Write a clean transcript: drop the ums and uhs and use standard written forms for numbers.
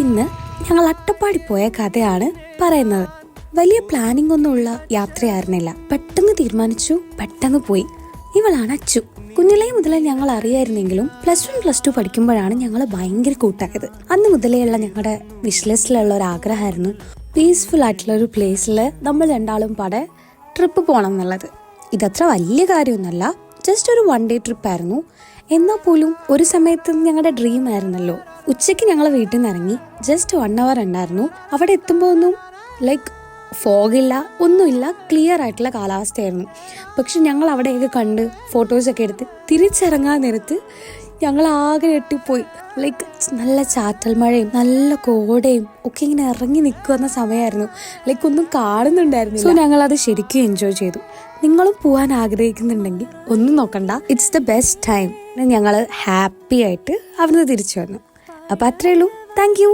ഇന്ന് ഞങ്ങൾ അട്ടപ്പാടി പോയ കഥയാണ് പറയുന്നത്. വലിയ പ്ലാനിംഗ് ഒന്നുമുള്ള യാത്രയായിരുന്നില്ല. പെട്ടെന്ന് തീരുമാനിച്ചു, പെട്ടെന്ന് പോയി. ഇവളാണ് അച്ചു. കുഞ്ഞിലേ മുതലേ ഞങ്ങൾ അറിയായിരുന്നെങ്കിലും +1 +2 പഠിക്കുമ്പോഴാണ് ഞങ്ങൾ ഭയങ്കര കൂട്ടായത്. അന്ന് മുതലേയുള്ള ഞങ്ങളുടെ വിഷ് ലിസ്റ്റിലുള്ള ഒരു ആഗ്രഹമായിരുന്നു പീസ്ഫുൾ ആയിട്ടുള്ള ഒരു പ്ലേസിൽ നമ്മൾ രണ്ടാളും പാടെ ട്രിപ്പ് പോകണം എന്നുള്ളത്. ഇതത്ര വലിയ കാര്യമൊന്നുമല്ല, ജസ്റ്റ് ഒരു 1 ഡേ ട്രിപ്പായിരുന്നു. എന്നാൽ പോലും ഒരു സമയത്ത് ഞങ്ങളുടെ ഡ്രീം ആയിരുന്നല്ലോ. ഉച്ചയ്ക്ക് ഞങ്ങൾ വീട്ടിൽ നിന്ന് ഇറങ്ങി. ജസ്റ്റ് 1 അവർ ഉണ്ടായിരുന്നു. അവിടെ എത്തുമ്പോൾ ഒന്നും ഫോഗില്ല, ഒന്നുമില്ല, ക്ലിയർ ആയിട്ടുള്ള കാലാവസ്ഥയായിരുന്നു. പക്ഷെ ഞങ്ങൾ അവിടെയൊക്കെ കണ്ട് ഫോട്ടോസൊക്കെ എടുത്ത് തിരിച്ചിറങ്ങാൻ നേരത്ത് ഞങ്ങൾ ആകെ ഞെട്ടിപ്പോയി. നല്ല ചാറ്റൽ മഴയും നല്ല കോടയും ഒക്കെ ഇങ്ങനെ ഇറങ്ങി നിൽക്കുന്ന സമയമായിരുന്നു. ഒന്നും കാണുന്നുണ്ടായിരുന്നു. സോ ഞങ്ങളത് ശരിക്കും എൻജോയ് ചെയ്തു. നിങ്ങളും പോകാൻ ആഗ്രഹിക്കുന്നുണ്ടെങ്കിൽ ഒന്നും നോക്കണ്ട, ഇറ്റ്സ് ദ ബെസ്റ്റ് ടൈം. ഞങ്ങൾ ഹാപ്പി ആയിട്ട് അവിടുന്ന് തിരിച്ചു വന്നു. അപ്പം അത്രയേ ഉള്ളൂ. Thank you.